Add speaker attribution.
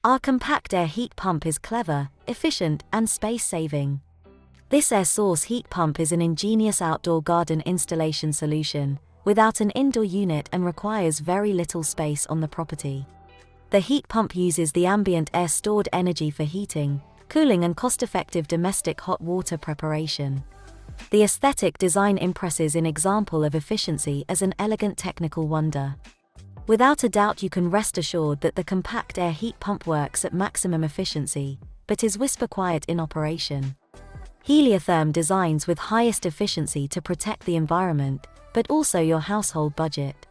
Speaker 1: Our compact air heat pump is clever, efficient, and space-saving. This air source heat pump is an ingenious outdoor garden installation solution, without an indoor unit and requires very little space on the property. The heat pump uses the ambient air stored energy for heating, cooling and cost-effective domestic hot water preparation. The aesthetic design impresses in example of efficiency as an elegant technical wonder. Without a doubt you can rest assured that the compact air heat pump works at maximum efficiency, but is whisper quiet in operation. Heliotherm designs with highest efficiency to protect the environment, but also your household budget.